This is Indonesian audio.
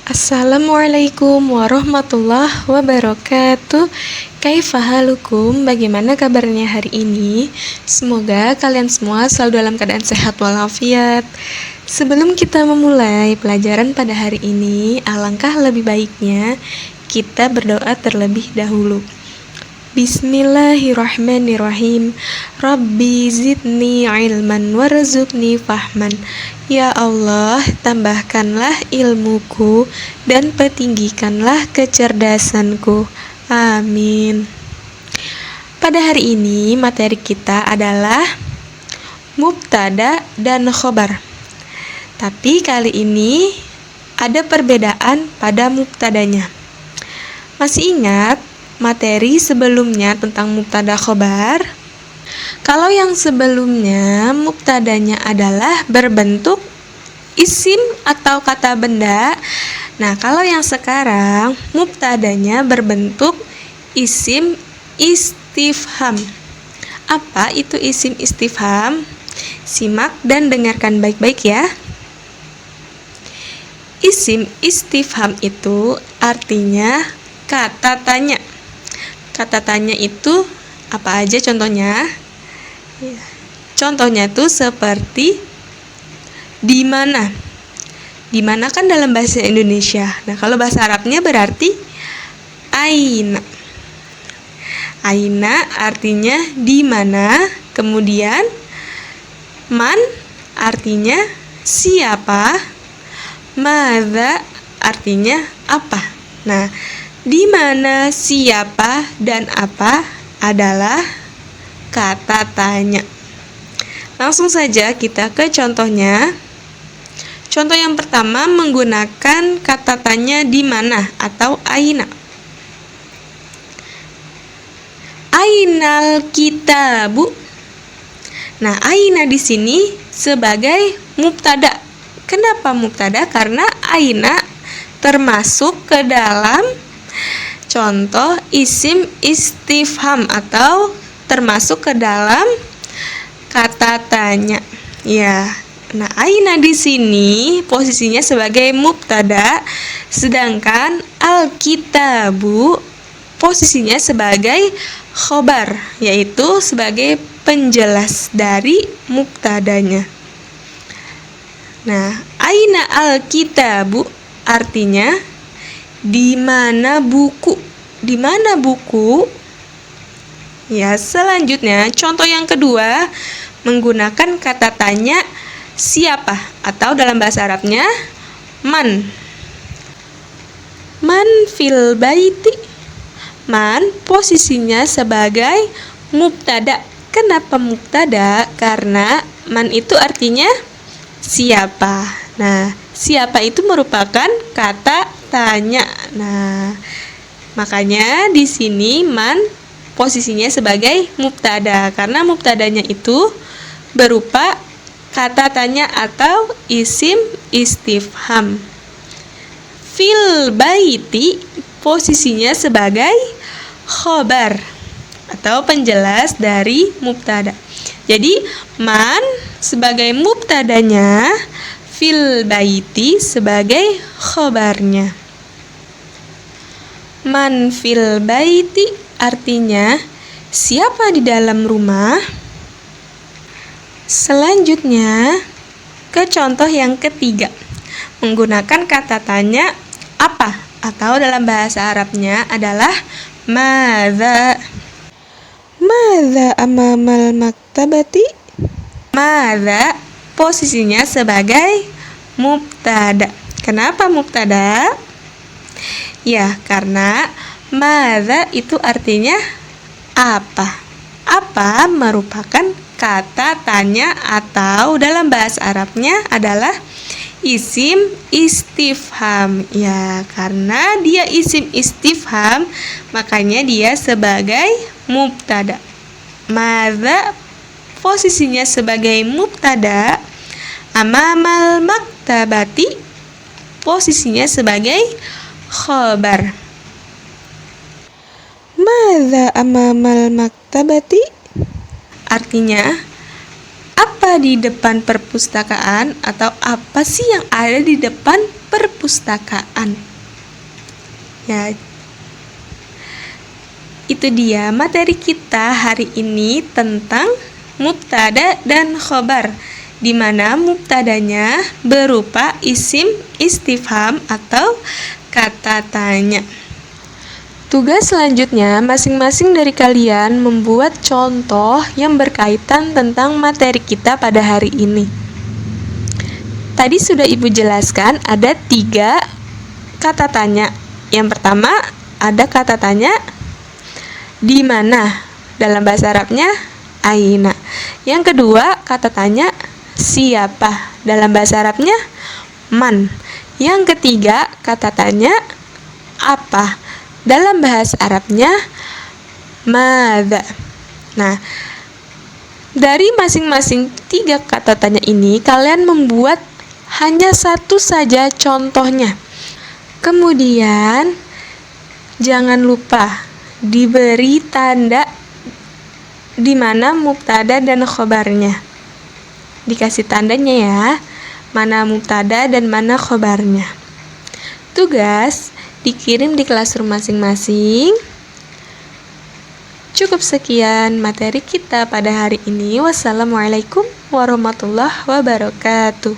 Assalamualaikum warahmatullahi wabarakatuh. Kaifahalukum? Bagaimana kabarnya hari ini? Semoga kalian semua selalu dalam keadaan sehat walafiat. Sebelum kita memulai pelajaran pada hari ini, alangkah lebih baiknya kita berdoa terlebih dahulu. Bismillahirrahmanirrahim. Rabbi zidni ilman warzuqni fahman. Ya Allah, tambahkanlah ilmuku dan petinggikanlah kecerdasanku. Amin. Pada hari ini materi kita adalah mubtada dan khobar. Tapi kali ini ada perbedaan pada mubtadanya. Masih ingat materi sebelumnya tentang mubtada khobar? Kalau yang sebelumnya mubtadanya adalah berbentuk isim atau kata benda. Nah, kalau yang sekarang mubtadanya berbentuk isim istifham. Apa itu isim istifham? Simak dan dengarkan baik-baik ya. Isim istifham itu artinya kata tanya. Kata tanya itu apa aja contohnya? Contohnya tuh seperti di mana. Di mana kan dalam bahasa Indonesia. Nah, kalau bahasa Arabnya berarti aina. Aina artinya di mana, kemudian man artinya siapa, madza artinya apa. Nah, di mana, siapa, dan apa adalah kata tanya. Langsung saja kita ke contohnya. Contoh yang pertama menggunakan kata tanya di mana atau aina. Ainal kitabu. Nah, aina di sini sebagai mubtada. Kenapa mubtada? Karena aina termasuk ke dalam contoh isim istifham atau termasuk ke dalam kata tanya. Ya. Nah, aina di sini posisinya sebagai mubtada, sedangkan al-kitabu posisinya sebagai khobar, yaitu sebagai penjelas dari mubtadanya. Nah, aina al-kitabu artinya di mana buku? Di mana buku? Ya, selanjutnya contoh yang kedua menggunakan kata tanya siapa atau dalam bahasa Arabnya man. Man fil baiti. Man posisinya sebagai mubtada. Kenapa mubtada? Karena man itu artinya siapa. Nah, siapa itu merupakan kata tanya. Nah, makanya di sini man posisinya sebagai mubtada karena mubtadanya itu berupa kata tanya atau isim istifham. Fil baiti posisinya sebagai khobar atau penjelas dari mubtada. Jadi man sebagai mubtadanya, fil baiti sebagai khobarnya. Man fil baiti artinya siapa di dalam rumah. Selanjutnya ke contoh yang ketiga menggunakan kata tanya apa atau dalam bahasa Arabnya adalah madza. Madza amamal maktabati. Madza posisinya sebagai mubtada. Kenapa mubtada? Ya, karena madza itu artinya apa. Apa merupakan kata tanya atau dalam bahasa Arabnya adalah isim istifham. Ya, karena dia isim istifham, makanya dia sebagai mubtada. Madza posisinya sebagai mubtada, amamal maktabati posisinya sebagai khobar. Madza amamal maktabati artinya apa apa di depan perpustakaan atau apa sih yang ada di depan perpustakaan? Ya, itu dia materi kita hari ini tentang mubtada dan khobar, di mana mubtadanya berupa isim istifham atau kata tanya. Tugas selanjutnya, masing-masing dari kalian membuat contoh yang berkaitan tentang materi kita pada hari ini. Tadi sudah Ibu jelaskan ada 3 kata tanya. Yang pertama ada kata tanya di mana, dalam bahasa Arabnya aina. Yang kedua kata tanya siapa, dalam bahasa Arabnya man. Yang ketiga kata tanya apa, dalam bahasa Arabnya madza. Nah, dari masing-masing 3 kata tanya ini kalian membuat hanya satu saja contohnya. Kemudian jangan lupa diberi tanda di mana mubtada dan khobarnya. Dikasih tandanya ya, mana mubtada dan mana khobarnya. Tugas dikirim di classroom masing-masing. Cukup sekian materi kita pada hari ini. Wassalamualaikum warahmatullahi wabarakatuh.